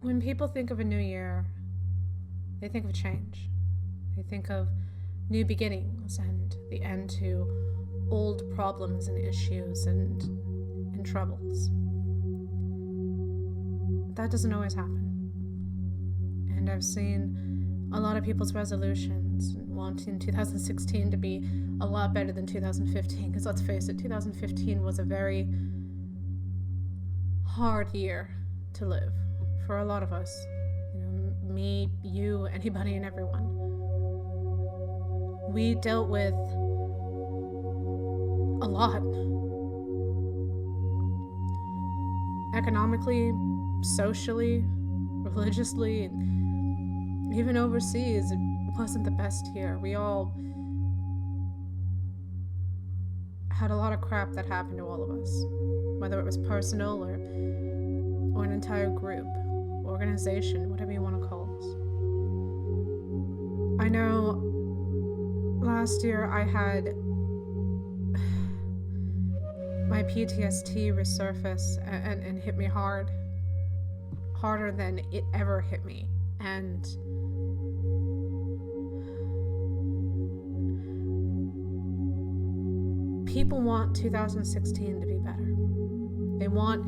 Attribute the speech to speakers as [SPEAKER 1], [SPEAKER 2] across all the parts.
[SPEAKER 1] When people think of a new year, they think of change. They think of new beginnings and the end to old problems and issues and troubles. That doesn't always happen. And I've seen a lot of people's resolutions wanting 2016 to be a lot better than 2015, because let's face it, 2015 was a very hard year to live for a lot of us. Me, you, anybody and everyone. We dealt with a lot. Economically, socially, religiously, and even overseas, it wasn't the best year. We all had a lot of crap that happened to all of us, whether it was personal or an entire group, organization, whatever you want to call us. I know last year I had my PTSD resurface and hit me hard, harder than it ever hit me. And people want 2016 to be better. They want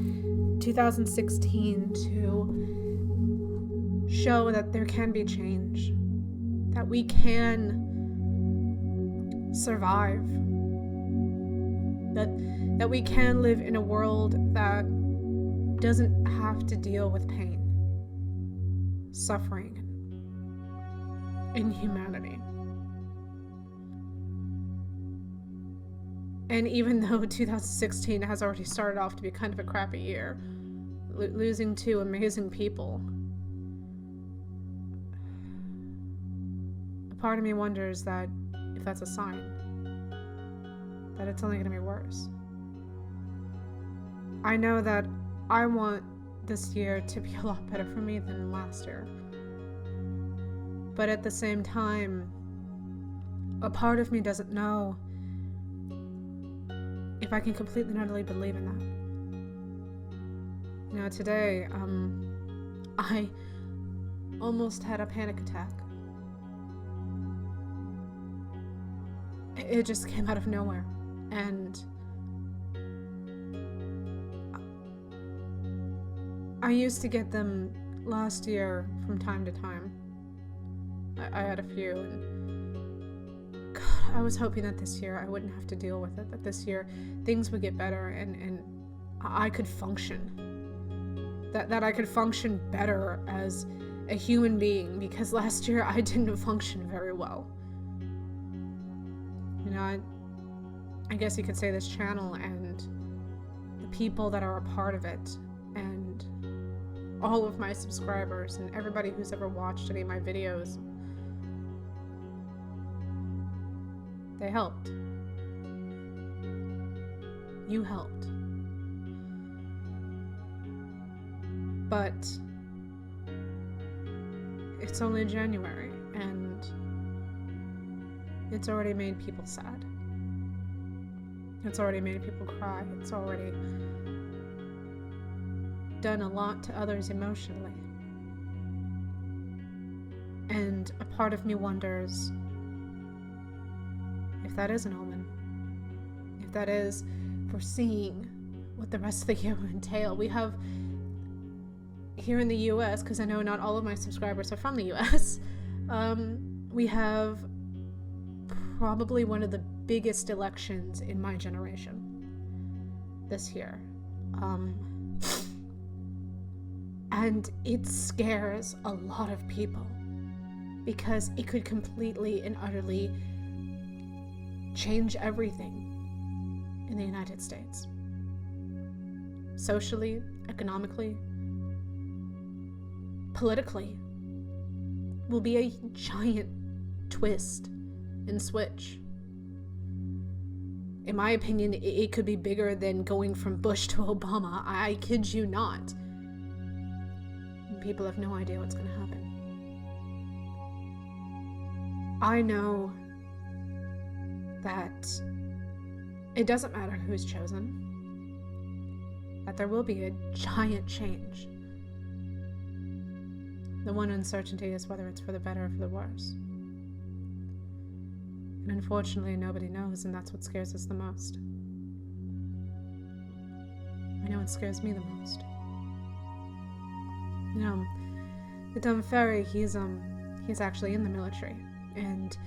[SPEAKER 1] 2016 to show that there can be change, that we can survive, that we can live in a world that doesn't have to deal with pain, suffering, inhumanity. And even though 2016 has already started off to be kind of a crappy year, losing two amazing people, a part of me wonders that if that's a sign that it's only going to be worse. I know that I want this year to be a lot better for me than last year. But at the same time, a part of me doesn't know if I can completely and utterly believe in that. Today, I almost had a panic attack. It just came out of nowhere. And I used to get them last year from time to time. I had a few, and God, I was hoping that this year I wouldn't have to deal with it, that this year things would get better and I could function. That I could function better as a human being, because last year I didn't function very well. I guess you could say this channel and the people that are a part of it and all of my subscribers and everybody who's ever watched any of my videos, they helped. You helped. But it's only January and it's already made people sad. It's already made people cry. It's already done a lot to others emotionally. And a part of me wonders if that is an omen. If that is foreseeing what the rest of the year will entail. We have here in the US, because I know not all of my subscribers are from the US, we have probably one of the biggest elections in my generation this year. And it scares a lot of people because it could completely and utterly change everything in the United States. Socially, economically, politically, will be a giant twist and switch. In my opinion, it could be bigger than going from Bush to Obama. I kid you not. People have no idea what's going to happen. I know that it doesn't matter who's chosen, that there will be a giant change. The one uncertainty is whether it's for the better or for the worse. And unfortunately, nobody knows, and that's what scares us the most. I know it scares me the most. You know, the dumb fairy, he's actually in the military, and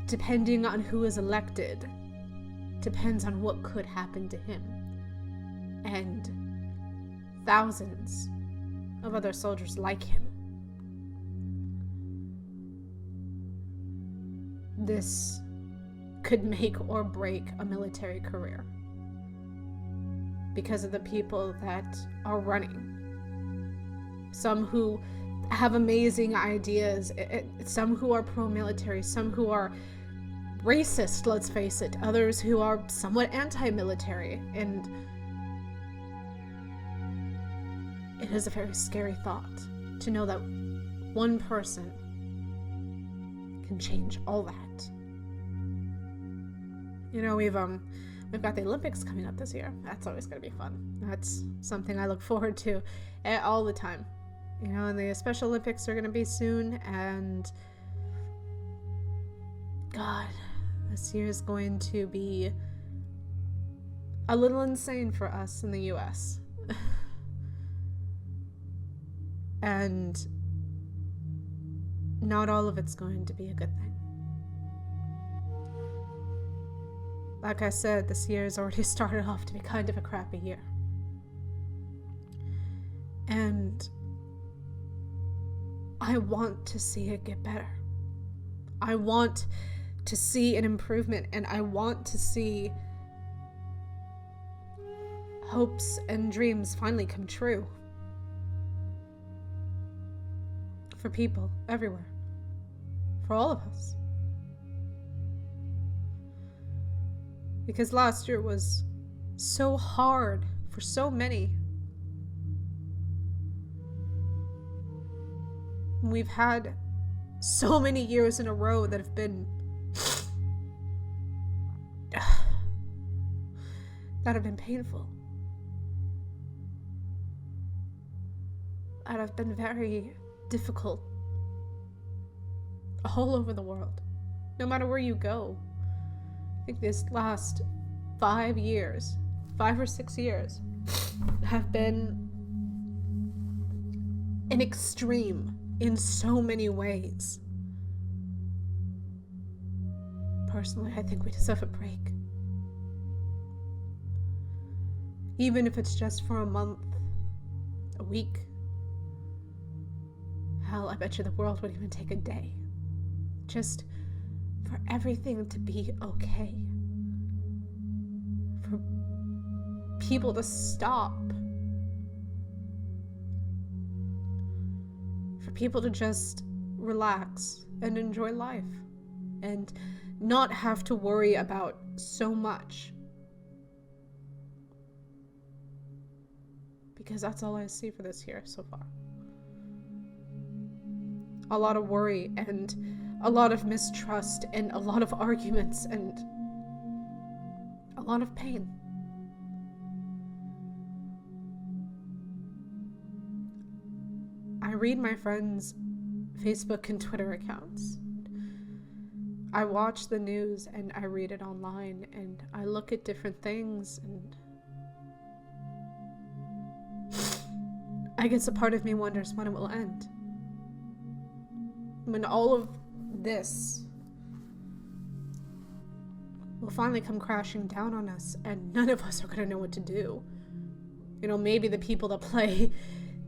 [SPEAKER 1] depending on who is elected, depends on what could happen to him. And thousands of other soldiers like him. This could make or break a military career because of the people that are running. Some who have amazing ideas, some who are pro-military, some who are racist, let's face it, others who are somewhat anti-military, and it is a very scary thought to know that one person can change all that. You know, we've got the Olympics coming up this year. That's always going to be fun. That's something I look forward to all the time. You know, and the Special Olympics are going to be soon, and God, this year is going to be a little insane for us in the US. And not all of it's going to be a good thing. Like I said, this year has already started off to be kind of a crappy year. And I want to see it get better. I want to see an improvement, and I want to see hopes and dreams finally come true. For people everywhere. For all of us. Because last year was so hard for so many. We've had so many years in a row that have been painful. That have been very difficult. All over the world. No matter where you go. I think this last 5 or 6 years, have been an extreme in so many ways. Personally, I think we deserve a break. Even if it's just for a month, a week. Hell, I bet you the world would even take a day. Just for everything to be okay. For people to stop. For people to just relax and enjoy life. And not have to worry about so much. Because that's all I see for this year so far. A lot of worry and a lot of mistrust and a lot of arguments and a lot of pain. I read my friends' Facebook and Twitter accounts. I watch the news and I read it online and I look at different things, and I guess a part of me wonders when it will end. When all of this will finally come crashing down on us and none of us are going to know what to do. You know, maybe the people that play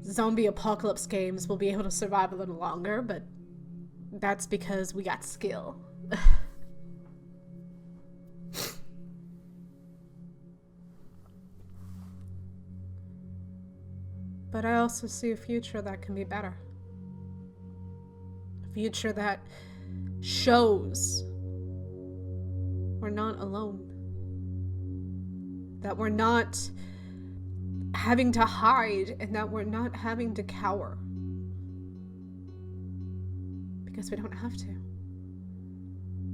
[SPEAKER 1] zombie apocalypse games will be able to survive a little longer, but that's because we got skill. But I also see a future that can be better. A future that shows we're not alone. That we're not having to hide, and that we're not having to cower. Because we don't have to.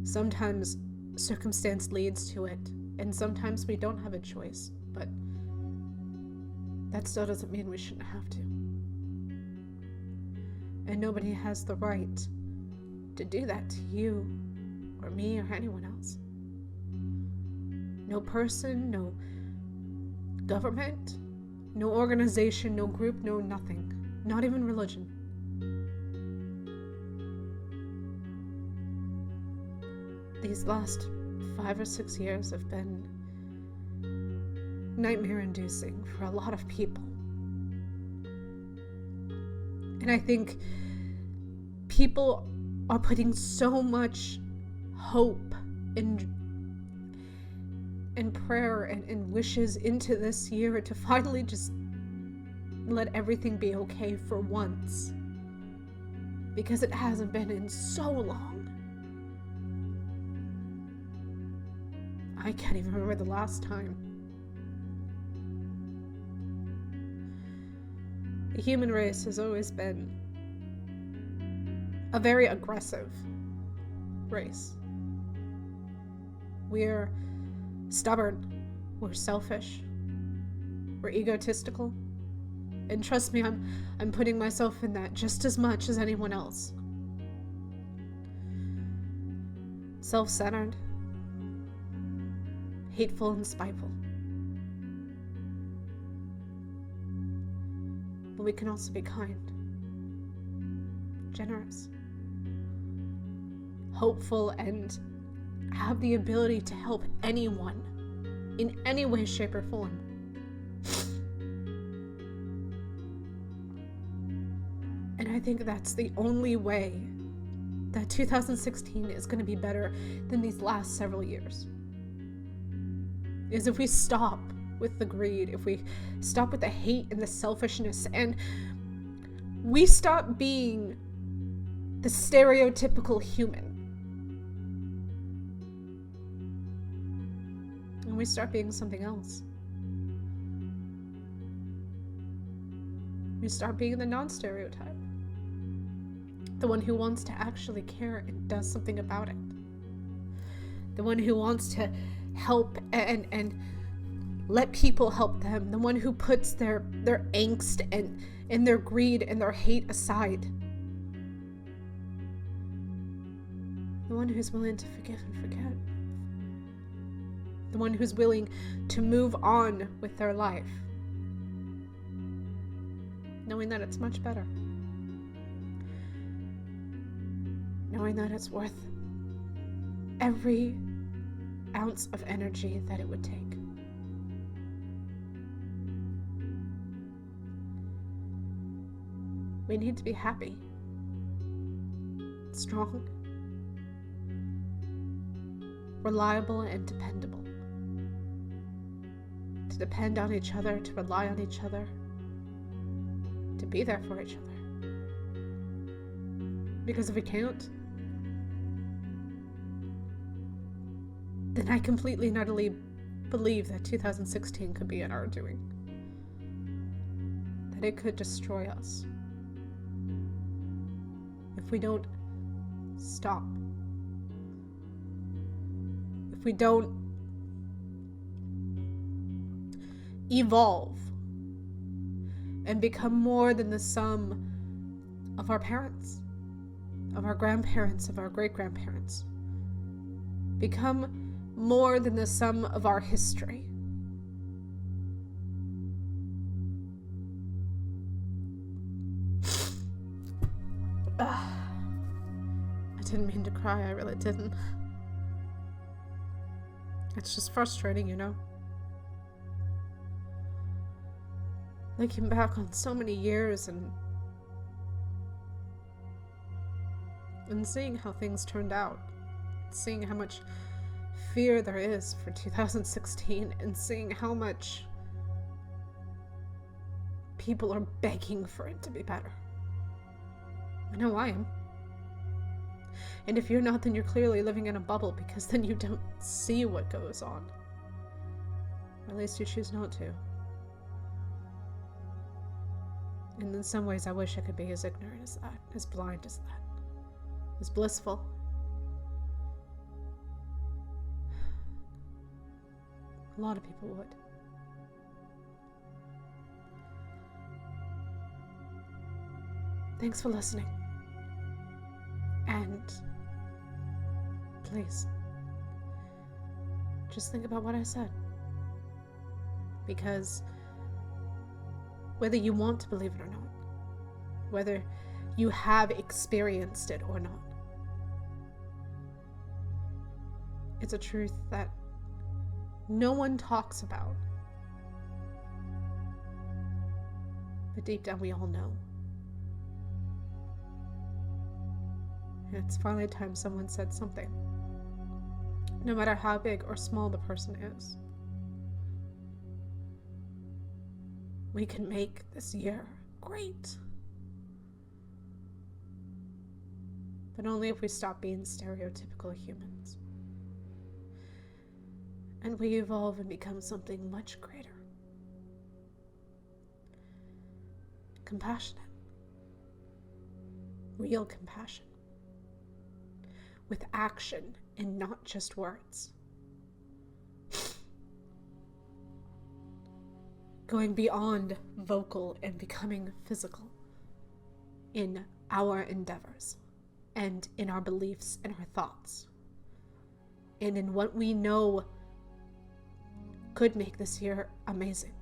[SPEAKER 1] Sometimes circumstance leads to it, and sometimes we don't have a choice, but that still doesn't mean we shouldn't have to. And nobody has the right to do that to you or me or anyone else. No person, no government, no organization, no group, no nothing. Not even religion. These last 5 or 6 years have been nightmare-inducing for a lot of people. And I think people are putting so much hope and prayer and wishes into this year to finally just let everything be okay for once. Because it hasn't been in so long. I can't even remember the last time. The human race has always been a very aggressive race. We're stubborn, we're selfish, we're egotistical, and trust me, I'm putting myself in that just as much as anyone else. Self-centered, hateful and spiteful. But we can also be kind, generous, hopeful, and have the ability to help anyone in any way, shape, or form. And I think that's the only way that 2016 is going to be better than these last several years. Is if we stop with the greed, if we stop with the hate and the selfishness, and we stop being the stereotypical human. And we start being something else. We start being the non-stereotype. The one who wants to actually care and does something about it. The one who wants to help and let people help them. The one who puts their angst and their greed and their hate aside. The one who's willing to forgive and forget. The one who's willing to move on with their life, knowing that it's much better. Knowing that it's worth every ounce of energy that it would take. We need to be happy, strong, reliable, and dependable. To depend on each other, to rely on each other, to be there for each other. Because if we can't, then I completely and utterly believe that 2016 could be in our doing. That it could destroy us. If we don't stop. If we don't evolve and become more than the sum of our parents, of our grandparents, of our great-grandparents. Become more than the sum of our history. I didn't mean to cry, I really didn't. It's just frustrating, you know? Looking back on so many years and seeing how things turned out. Seeing how much fear there is for 2016 and seeing how much people are begging for it to be better. I know I am. And if you're not, then you're clearly living in a bubble, because then you don't see what goes on. Or at least you choose not to. And in some ways I wish I could be as ignorant as that, as blind as that, as blissful. A lot of people would. Thanks for listening. And please, just think about what I said. Because whether you want to believe it or not, whether you have experienced it or not, it's a truth that no one talks about. But deep down we all know. And it's finally time someone said something. No matter how big or small the person is. We can make this year great. But only if we stop being stereotypical humans. And we evolve and become something much greater. Compassionate. Real compassion. With action and not just words. Going beyond vocal and becoming physical in our endeavors and in our beliefs and our thoughts and in what we know could make this year amazing.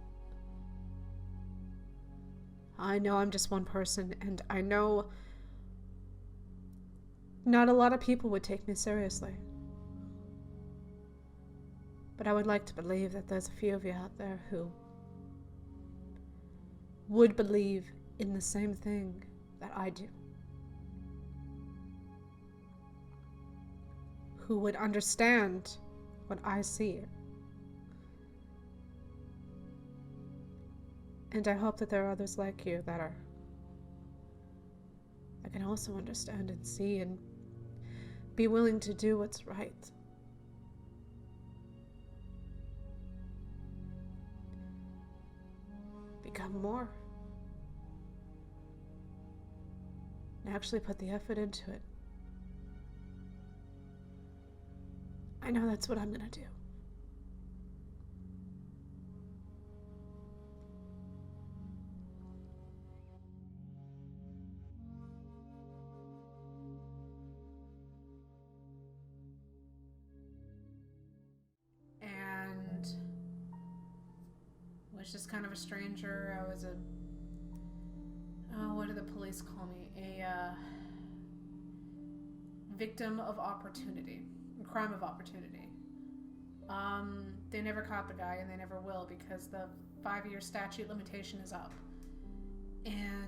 [SPEAKER 1] I know I'm just one person, and I know not a lot of people would take me seriously. But I would like to believe that there's a few of you out there who would believe in the same thing that I do. Who would understand what I see. And I hope that there are others like you that can also understand and see and be willing to do what's right. Become more. And actually put the effort into it. I know that's what I'm gonna do. And was just kind of a stranger. I was what do the police call me? A victim of opportunity. A crime of opportunity. They never caught the guy, and they never will, because the 5-year statute limitation is up. And